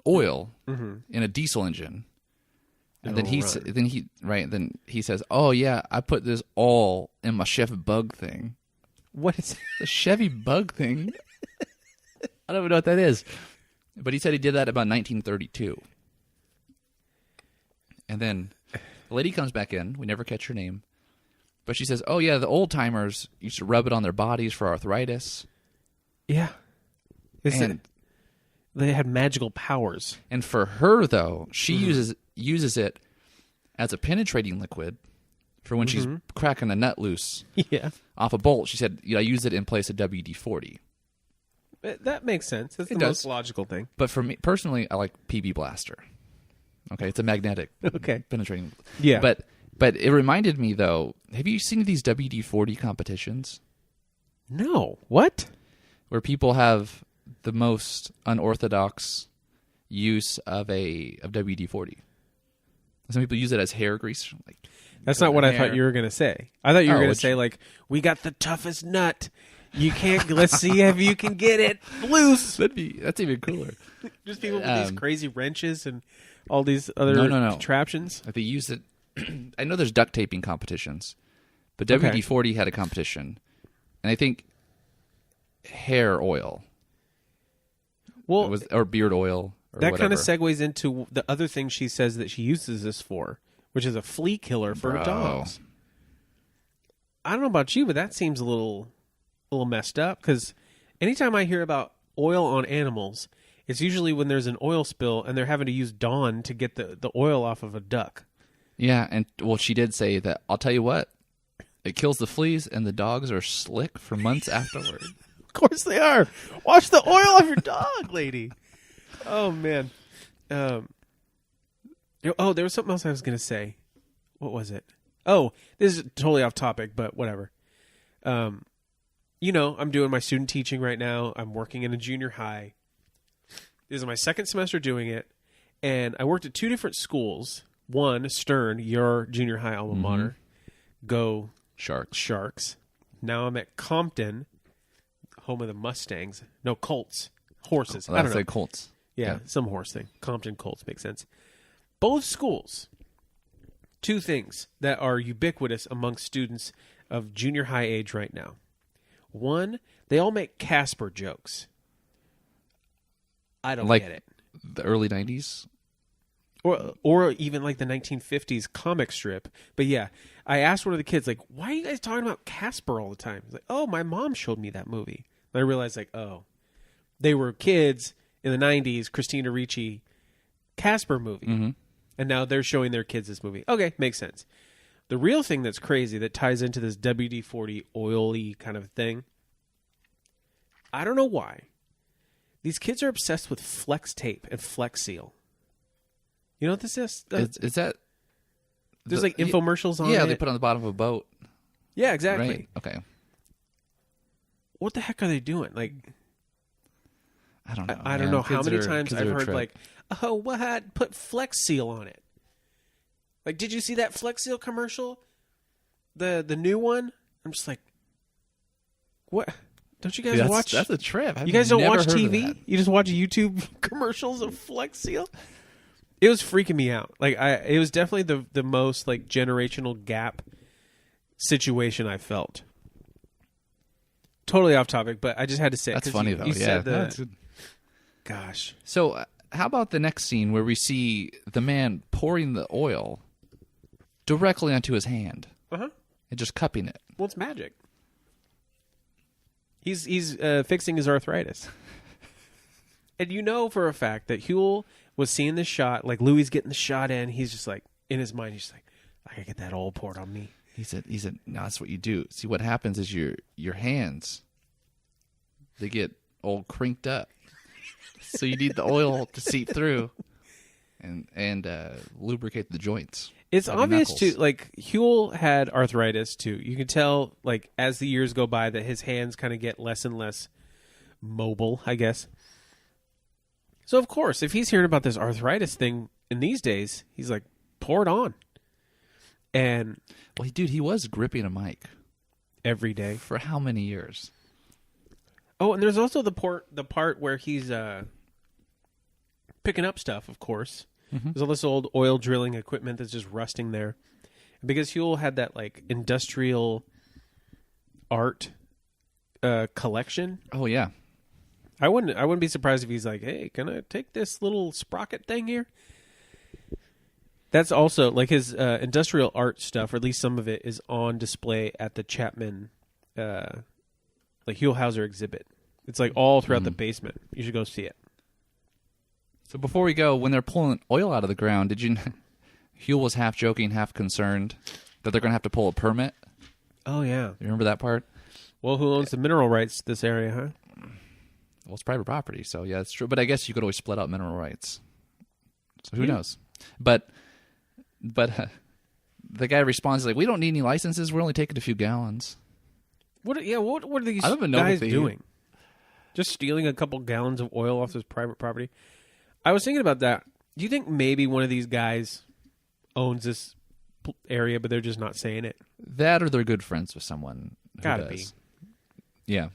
Speaker 3: oil in a diesel engine," and then he says, "Oh yeah, I put this all in my Chevy Bug thing."
Speaker 4: What is
Speaker 3: The Chevy Bug thing? I don't even know what that is. But he said he did that about 1932. And then the lady comes back in. We never catch her name. But she says, "Oh, yeah, the old-timers used to rub it on their bodies for arthritis."
Speaker 4: Yeah.
Speaker 3: And,
Speaker 4: They had magical powers.
Speaker 3: and for her, though, she uses it as a penetrating liquid for when she's cracking a nut loose
Speaker 4: Yeah.
Speaker 3: off a bolt. She said, I use it in place of WD-40.
Speaker 4: That makes sense. That's the
Speaker 3: does.
Speaker 4: most logical thing.
Speaker 3: But for me, personally, I like PB Blaster. Okay, it's a magnetic
Speaker 4: Okay.
Speaker 3: penetrating.
Speaker 4: Yeah.
Speaker 3: But it reminded me, though, have you seen these WD-40 competitions
Speaker 4: No. What?
Speaker 3: where people have the most unorthodox use of WD-40? Some people use it as hair grease. Like,
Speaker 4: That's not what I thought you were going to say. I thought you were going to say, like, we got the toughest nut. You can't, let's see if you can get it loose.
Speaker 3: that's even cooler.
Speaker 4: Just people with these crazy wrenches and all these other
Speaker 3: No.
Speaker 4: contraptions.
Speaker 3: Like they use it. I know there's duct taping competitions, but
Speaker 4: Okay.
Speaker 3: WD-40 had a competition, and I think hair oil,
Speaker 4: Well,
Speaker 3: or beard oil, or
Speaker 4: that
Speaker 3: whatever.
Speaker 4: kind of segues into the other thing she says that she uses this for, which is a flea killer for
Speaker 3: Bro.
Speaker 4: dogs. I don't know about you, but that seems a little messed up, because anytime I hear about oil on animals, it's usually when there's an oil spill and they're having to use Dawn to get the oil off of a duck.
Speaker 3: Yeah, and well, she did say that. I'll tell you what, it kills the fleas, and the dogs are slick for months afterward.
Speaker 4: Of course they are. Wash the oil off your dog, lady. Oh, man. There was something else I was going to say. What was it? Oh, this is totally off topic, but whatever. I'm doing my student teaching right now. I'm working in a junior high. This is my second semester doing it, and I worked at 2 different schools. One, Stern, your junior high alma mater. Go Sharks. Now I'm at Compton, home of the Mustangs. No, Colts. Horses. I don't know.
Speaker 3: Like Colts.
Speaker 4: Yeah, some horse thing. Compton Colts makes sense. Both schools, 2 things that are ubiquitous among students of junior high age right now. One, they all make Casper jokes. I don't
Speaker 3: Like
Speaker 4: get it.
Speaker 3: the early 90s.
Speaker 4: Or even like the 1950s comic strip. But yeah, I asked one of the kids, like, why are you guys talking about Casper all the time? He's like, oh, my mom showed me that movie. And I realized, like, oh, they were kids in the 90s, Christina Ricci, Casper movie. And now they're showing their kids this movie. Okay, makes sense. The real thing that's crazy that ties into this WD-40 oily kind of thing, I don't know why. These kids are obsessed with Flex tape and Flex Seal. You know what this is?
Speaker 3: Is that?
Speaker 4: There's like infomercials on it.
Speaker 3: Yeah, they put on the bottom of a boat.
Speaker 4: Yeah, exactly.
Speaker 3: Right? Okay.
Speaker 4: What the heck are they doing? Like,
Speaker 3: I don't know.
Speaker 4: I don't know how many times I've heard like, oh, what? Put Flex Seal on it. Like, did you see that Flex Seal commercial? The new one? I'm just like, what? Don't you guys watch?
Speaker 3: That's a trip.
Speaker 4: You guys don't watch TV? You just watch YouTube commercials of Flex Seal? It was freaking me out. Like, it was definitely the most like generational gap situation I felt. Totally off topic, but I just had to say it.
Speaker 3: That's funny, though.
Speaker 4: You
Speaker 3: Yeah.
Speaker 4: said gosh.
Speaker 3: So, how about the next scene where we see the man pouring the oil directly onto his hand
Speaker 4: Uh-huh.
Speaker 3: and just cupping it?
Speaker 4: Well, it's magic. He's fixing his arthritis. And you know for a fact that Huell was seeing this shot, like Louis getting the shot in. He's just like, in his mind, he's just like, I gotta get that oil poured on me.
Speaker 3: He said, no, that's what you do. See, what happens is your hands, they get all crinked up. So you need the oil to seep through and lubricate the joints.
Speaker 4: It's
Speaker 3: of your
Speaker 4: obvious
Speaker 3: knuckles.
Speaker 4: too. Like Huell had arthritis too. You can tell, like as the years go by, that his hands kind of get less and less mobile, I guess. So of course, if he's hearing about this arthritis thing in these days, he's like, pour it on. And
Speaker 3: Well, dude, he was gripping a mic
Speaker 4: every day.
Speaker 3: for how many years?
Speaker 4: Oh, and there's also the part where he's picking up stuff, of course.
Speaker 3: Mm-hmm.
Speaker 4: There's all this old oil drilling equipment that's just rusting there. Because Huell had that like industrial art collection.
Speaker 3: Oh, yeah.
Speaker 4: I wouldn't be surprised if he's like, "Hey, can I take this little sprocket thing here?" That's also like his industrial art stuff, or at least some of it, is on display at the Chapman, like Huell Howser exhibit. It's like all throughout the basement. You should go see it.
Speaker 3: So before we go, when they're pulling oil out of the ground, did you know Huell was half joking, half concerned that they're going to have to pull a permit?
Speaker 4: Oh yeah.
Speaker 3: You remember that part?
Speaker 4: Well, who owns the mineral rights to this area, huh?
Speaker 3: Well, it's private property, so yeah, it's true. But I guess you could always split out mineral rights. So who knows? But the guy responds like, "We don't need any licenses. We're only taking a few gallons."
Speaker 4: What are these
Speaker 3: I don't even know
Speaker 4: guys
Speaker 3: what they
Speaker 4: doing? Just stealing a couple gallons of oil off this private property? I was thinking about that. Do you think maybe one of these guys owns this area, but they're just not saying it?
Speaker 3: That or they're good friends with someone. Who
Speaker 4: Gotta
Speaker 3: does. Yeah.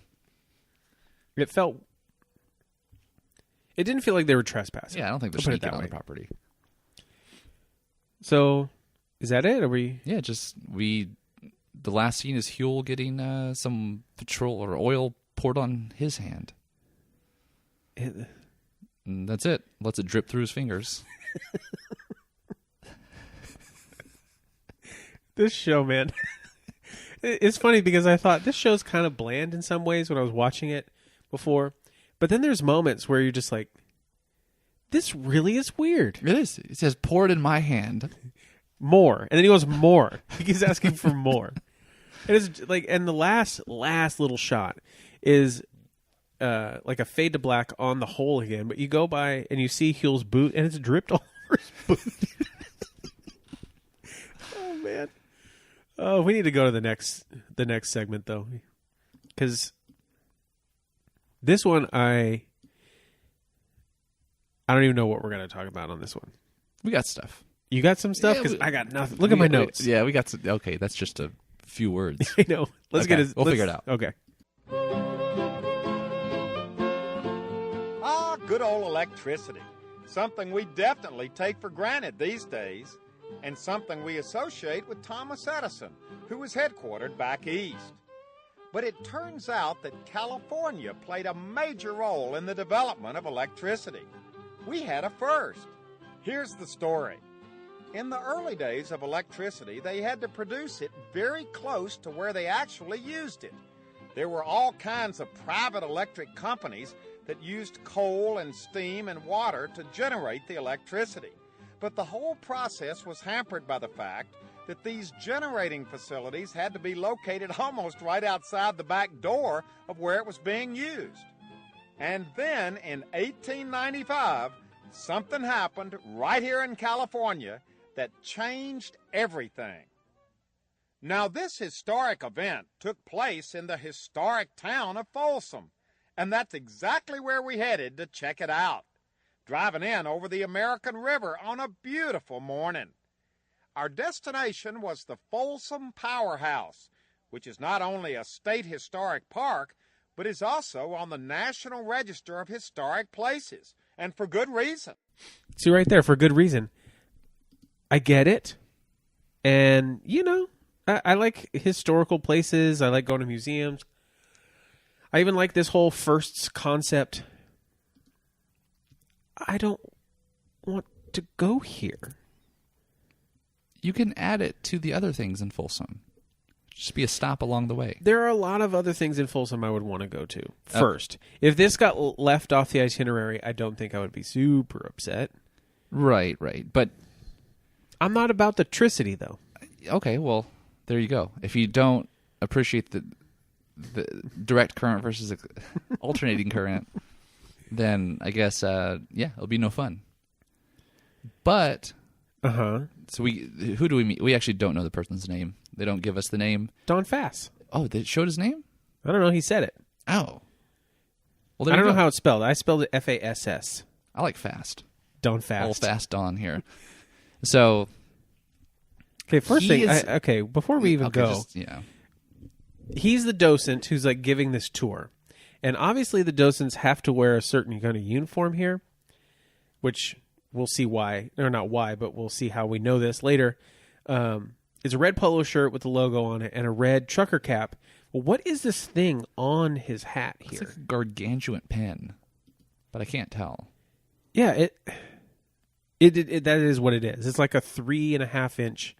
Speaker 4: It didn't feel like they were trespassing.
Speaker 3: Yeah, I don't think they're
Speaker 4: I'll put it
Speaker 3: sneaking
Speaker 4: that
Speaker 3: on
Speaker 4: way.
Speaker 3: the property.
Speaker 4: So, is that it? Are we?
Speaker 3: Yeah, the last scene is Huell getting some petrol or oil poured on his hand. And that's it. Lets it drip through his fingers.
Speaker 4: This show, man. It's funny because I thought this show's kind of bland in some ways when I was watching it before. But then there's moments where you're just like, this really is weird.
Speaker 3: It is. It says, pour it in my hand.
Speaker 4: More. And then he goes, more. He keeps asking for more. And it's like, and the last little shot is like a fade to black on the hole again. But you go by and you see Huell's boot and it's dripped all over his boot. Oh, man. Oh, we need to go to the next segment, though. Because this one, I don't even know what we're going to talk about on this one.
Speaker 3: We got stuff.
Speaker 4: You got some stuff?
Speaker 3: Yeah,
Speaker 4: Because I got nothing. Look at my notes.
Speaker 3: Yeah, we got some. Okay, that's just a few words.
Speaker 4: I know. Let's
Speaker 3: Okay,
Speaker 4: get it.
Speaker 3: we'll figure it out.
Speaker 4: Okay.
Speaker 2: Ah, good old electricity. Something we definitely take for granted these days, and something we associate with Thomas Edison, who was headquartered back east. But it turns out that California played a major role in the development of electricity. We had a first. Here's the story. In the early days of electricity, they had to produce it very close to where they actually used it. There were all kinds of private electric companies that used coal and steam and water to generate the electricity. But the whole process was hampered by the fact that these generating facilities had to be located almost right outside the back door of where it was being used. And then in 1895, something happened right here in California that changed everything. Now, this historic event took place in the historic town of Folsom, and that's exactly where we headed to check it out, driving in over the American River on a beautiful morning. Our destination was the Folsom Powerhouse, which is not only a state historic park, but is also on the National Register of Historic Places, and for good reason.
Speaker 4: See right there, for good reason. I get it. And, you know, I like historical places. I like going to museums. I even like this whole firsts concept. I don't want to go here.
Speaker 3: You can add it to the other things in Folsom. Just be a stop along the way.
Speaker 4: There are a lot of other things in Folsom I would want to go to first. If this got left off the itinerary, I don't think I would be super upset.
Speaker 3: Right. But
Speaker 4: I'm not about the tricity, though.
Speaker 3: okay, well, there you go. If you don't appreciate the direct current versus alternating current, then I guess it'll be no fun. But so who do we meet? We actually don't know the person's name. They don't give us the name.
Speaker 4: Don Fass.
Speaker 3: Oh, they showed his name?
Speaker 4: I don't know. He said it.
Speaker 3: Oh. Well,
Speaker 4: I don't know how it's spelled. I spelled it Fass.
Speaker 3: I like fast.
Speaker 4: Don Fast.
Speaker 3: Old fast Don here. So.
Speaker 4: Okay, first thing. Before we even go. He's the docent who's like giving this tour. And obviously the docents have to wear a certain kind of uniform here, which we'll see why. Or not why, but we'll see how we know this later. It's a red polo shirt with the logo on it and a red trucker cap. Well, what is this thing on his hat here?
Speaker 3: It's like a gargantuan pen, but I can't tell.
Speaker 4: Yeah, it that is what it is. It's like a 3.5-inch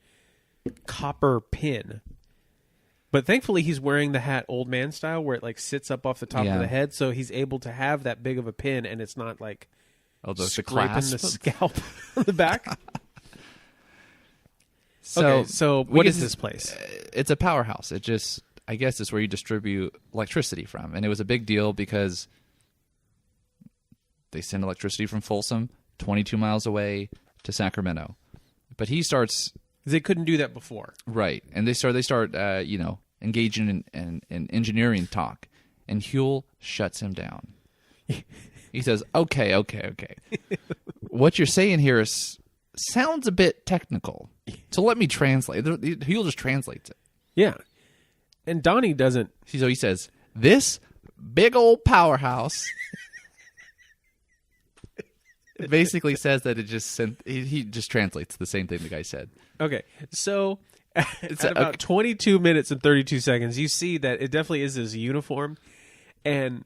Speaker 4: copper pin. But thankfully, he's wearing the hat old man style, where it like sits up off the top of the head, so he's able to have that big of a pin, and it's not like scraping the scalp on the back. So what is this place?
Speaker 3: It's a powerhouse. I guess it's where you distribute electricity from. And it was a big deal because they send electricity from Folsom 22 miles away to Sacramento. But he starts...
Speaker 4: They couldn't do that before.
Speaker 3: Right. And they start engaging in engineering talk. And Huell shuts him down. He says, okay. What you're saying here sounds a bit technical. So let me translate. Huell just translates it.
Speaker 4: Yeah. And Donnie doesn't.
Speaker 3: So he says, this big old powerhouse it basically says that he just translates the same thing the guy said.
Speaker 4: Okay. So at about 22 minutes and 32 seconds, you see that it definitely is his uniform. And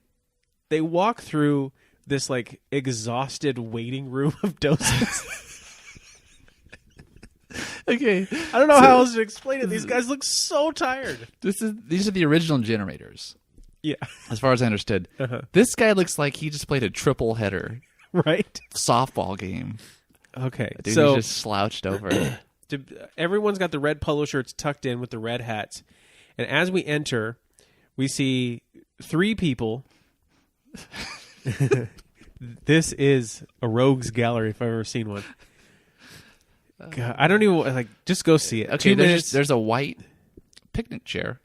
Speaker 4: they walk through this like exhausted waiting room of docents.
Speaker 3: Okay,
Speaker 4: I don't know how else to explain it. These guys look so tired.
Speaker 3: These are the original generators.
Speaker 4: Yeah,
Speaker 3: as far as I understood, this guy looks like he just played a triple header,
Speaker 4: right?
Speaker 3: Softball game.
Speaker 4: Okay,
Speaker 3: dude,
Speaker 4: so
Speaker 3: he's just slouched over.
Speaker 4: Everyone's got the red polo shirts tucked in with the red hats, and as we enter, we see 3 people. This is a rogues gallery if I've ever seen one. God, I don't even just go see it.
Speaker 3: Okay, there's a white picnic chair.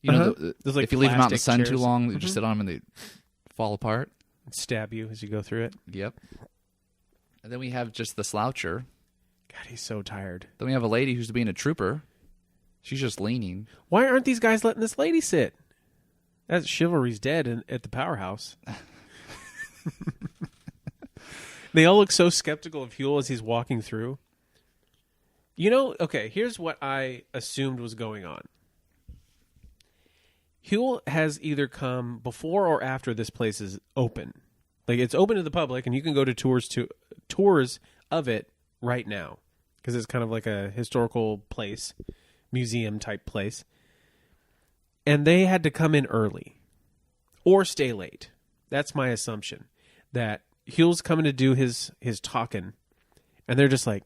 Speaker 3: You know, if you leave them out in the sun too long, you just sit on them and they fall apart.
Speaker 4: And stab you as you go through it.
Speaker 3: Yep. And then we have just the sloucher.
Speaker 4: God, he's so tired.
Speaker 3: Then we have a lady who's being a trooper. She's just leaning.
Speaker 4: Why aren't these guys letting this lady sit? That chivalry's dead at the powerhouse. They all look so skeptical of Huell as he's walking through. You know, okay, here's what I assumed was going on. Huell has either come before or after this place is open. Like, it's open to the public, and you can go to tours of it right now. Because it's kind of like a historical place, museum-type place. And they had to come in early. Or stay late. That's my assumption. That Huell's coming to do his talking, and they're just like,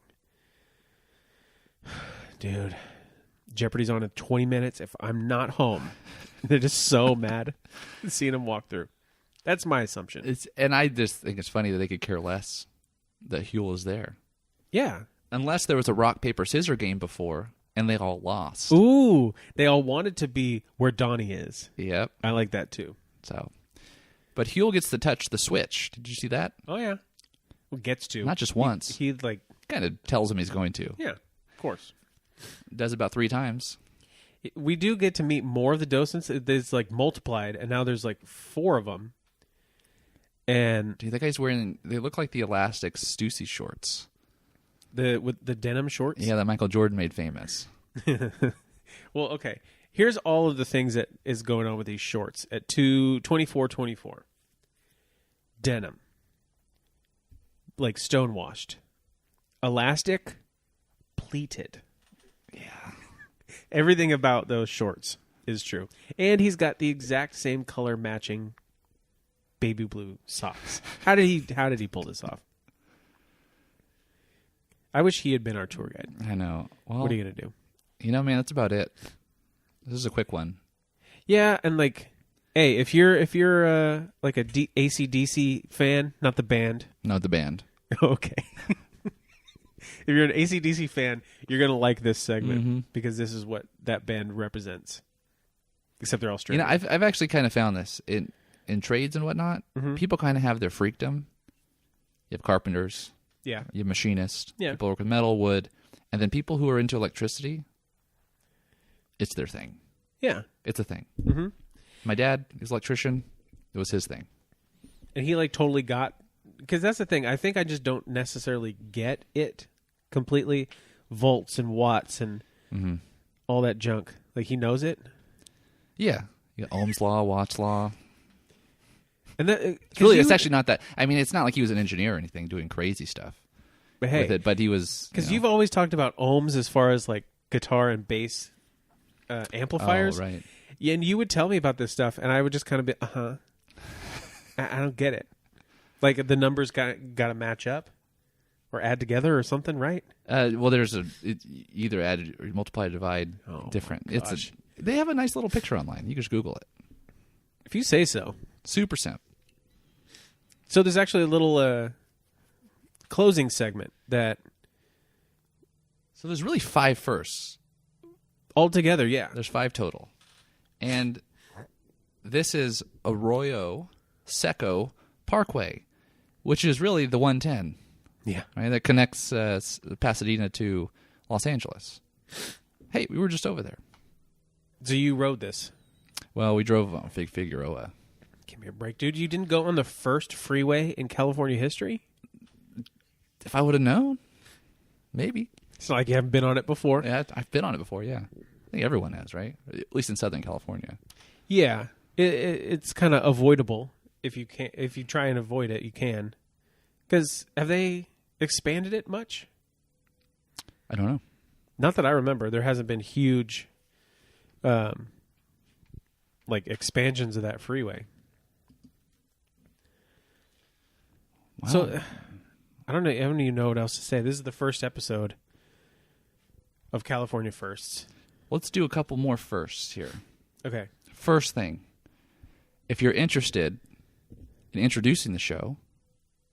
Speaker 4: dude, Jeopardy's on in 20 minutes. If I'm not home, they're just so mad seeing him walk through. That's my assumption.
Speaker 3: And I just think it's funny that they could care less that Huell is there.
Speaker 4: Yeah.
Speaker 3: Unless there was a rock, paper, scissors game before, and they all lost.
Speaker 4: Ooh, they all wanted to be where Donnie is.
Speaker 3: Yep.
Speaker 4: I like that too.
Speaker 3: But Huell gets to touch the switch. Did you see that?
Speaker 4: Oh, yeah. Well, gets to.
Speaker 3: Not just once.
Speaker 4: He like
Speaker 3: kind of tells him he's going to.
Speaker 4: Yeah, of course.
Speaker 3: Does about 3 times.
Speaker 4: We do get to meet more of the docents. It's like multiplied, and now there's like 4 of them. And
Speaker 3: dude, that guy's wearing. They look like the elastic Stussy shorts.
Speaker 4: With the denim shorts.
Speaker 3: Yeah, that Michael Jordan made famous.
Speaker 4: Well, okay. Here's all of the things that is going on with these shorts at 24.24. Denim. Like stonewashed. Elastic. Pleated.
Speaker 3: Yeah.
Speaker 4: Everything about those shorts is true. And he's got the exact same color matching baby blue socks. How did he pull this off? I wish he had been our tour guide.
Speaker 3: I know. Well,
Speaker 4: What are you going to do?
Speaker 3: man, that's about it. This is a quick one.
Speaker 4: Yeah, and like, hey, if you're like a AC/DC fan, not the band.
Speaker 3: No, the band.
Speaker 4: Okay. If you're an AC/DC fan, you're gonna like this segment because this is what that band represents. Except they're all straight.
Speaker 3: I've actually kind of found this in trades and whatnot. People kind of have their freakdom. You have carpenters.
Speaker 4: Yeah.
Speaker 3: You have machinists.
Speaker 4: Yeah.
Speaker 3: People work with metal, wood, and then people who are into electricity. It's their thing.
Speaker 4: Yeah.
Speaker 3: It's a thing. Mm-hmm. My dad is an electrician. It was his thing.
Speaker 4: And he like totally got, because that's the thing. I think I just don't necessarily get it completely. Volts and watts and all that junk. Like he knows it.
Speaker 3: Yeah. You got Ohm's law, Watt's law.
Speaker 4: And that
Speaker 3: It's actually not that. I mean, it's not like he was an engineer or anything doing crazy stuff
Speaker 4: but hey,
Speaker 3: with it. But he was
Speaker 4: because you've always talked about ohms as far as like guitar and bass amplifiers,
Speaker 3: Oh, right.
Speaker 4: Yeah, and you would tell me about this stuff, and I would just kind of be, I don't get it. Like the numbers got to match up or add together or something, right?
Speaker 3: Well, there's either add or multiply, divide, different. They have a nice little picture online. You can just Google it.
Speaker 4: If you say so.
Speaker 3: Super simple.
Speaker 4: So there's actually a little closing segment that.
Speaker 3: So there's really 5 firsts.
Speaker 4: Altogether, yeah.
Speaker 3: There's 5 total. And this is Arroyo Seco Parkway, which is really the 110.
Speaker 4: Yeah.
Speaker 3: Right? That connects Pasadena to Los Angeles. Hey, we were just over there.
Speaker 4: So you rode this.
Speaker 3: Well, we drove on Figueroa.
Speaker 4: Give me a break, dude. You didn't go on the first freeway in California history?
Speaker 3: If I would have known, maybe.
Speaker 4: It's not like you haven't been on it before.
Speaker 3: Yeah, I've been on it before, yeah. I think everyone has, right? At least in Southern California.
Speaker 4: Yeah. It's kind of avoidable. If you try and avoid it, you can. Because have they expanded it much?
Speaker 3: I don't know.
Speaker 4: Not that I remember. There hasn't been huge like expansions of that freeway.
Speaker 3: Wow.
Speaker 4: So I don't even know what else to say. This is the first episode of California Firsts.
Speaker 3: Let's do a couple more firsts here.
Speaker 4: Okay.
Speaker 3: First thing, if you're interested in introducing the show,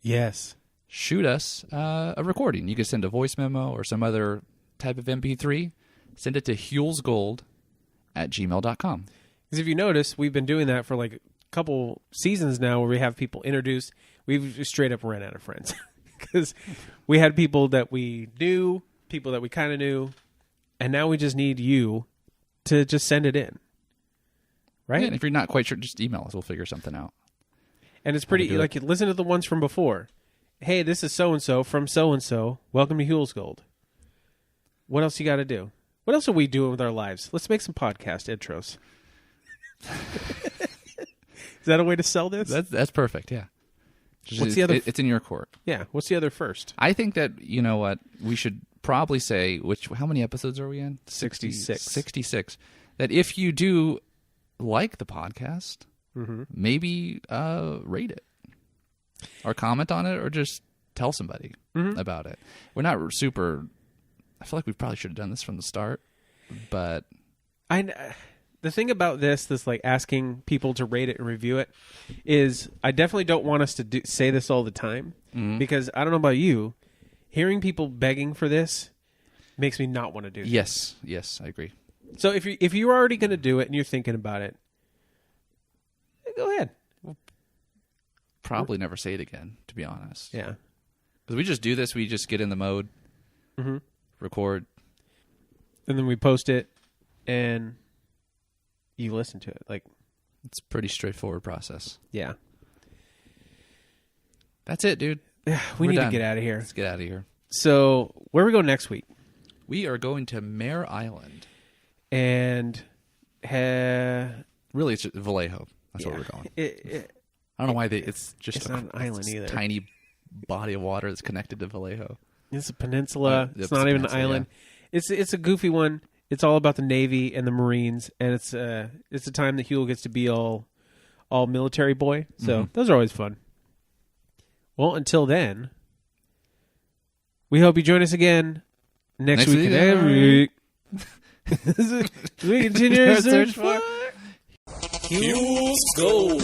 Speaker 4: Yes.
Speaker 3: shoot us a recording. You can send a voice memo or some other type of MP3. Send it to huellsgold@gmail.com.
Speaker 4: Because if you notice, we've been doing that for like a couple seasons now where we have people introduce. We've just straight up ran out of friends. Because we had people that we knew, people that we kind of knew, and now we just need you to just send it in. Right?
Speaker 3: Yeah, and if you're not quite sure, just email us. We'll figure something out.
Speaker 4: And it's pretty,
Speaker 3: do it.
Speaker 4: like, listen to the ones from before. Hey, this is so-and-so from so-and-so. Welcome to Huell's Gold. What else you got to do? What else are we doing with our lives? Let's make some podcast intros. Is that a way to sell this?
Speaker 3: That's perfect, yeah.
Speaker 4: What's the other?
Speaker 3: It's in your court.
Speaker 4: Yeah. What's the other first?
Speaker 3: I think that, you know what, we should probably say, how many episodes are we in?
Speaker 4: 66.
Speaker 3: 66. That if you do like the podcast, maybe rate it. Or comment on it, or just tell somebody about it. We're not super... I feel like we probably should have done this from the start, but...
Speaker 4: The thing about this like asking people to rate it and review it, is I definitely don't want us to say this all the time, because I don't know about you, hearing people begging for this makes me not want to do this.
Speaker 3: Yes, I agree.
Speaker 4: So if you're already going to do it and you're thinking about it, go ahead.
Speaker 3: Probably never say it again, to be honest.
Speaker 4: Yeah.
Speaker 3: Because we just do this, we just get in the mode, record.
Speaker 4: And then we post it, and you listen to it. Like,
Speaker 3: it's a pretty straightforward process.
Speaker 4: yeah.
Speaker 3: That's it, dude.
Speaker 4: We
Speaker 3: We're
Speaker 4: need
Speaker 3: done.
Speaker 4: to get out of here.
Speaker 3: Let's get out of here.
Speaker 4: So, where are we going next week?
Speaker 3: We are going to Mare Island.
Speaker 4: and
Speaker 3: Really, it's just Vallejo. That's what we're going. I don't know why it's just
Speaker 4: not an island either.
Speaker 3: Tiny body of water that's connected to Vallejo.
Speaker 4: It's a peninsula. It's not even an island.
Speaker 3: Yeah.
Speaker 4: It's a goofy one. It's all about the Navy and the Marines, and it's a time that Huell gets to be all military boy. So those are always fun. Well, until then, we hope you join us again next week and every week. We continue our search for
Speaker 5: Huell's Gold.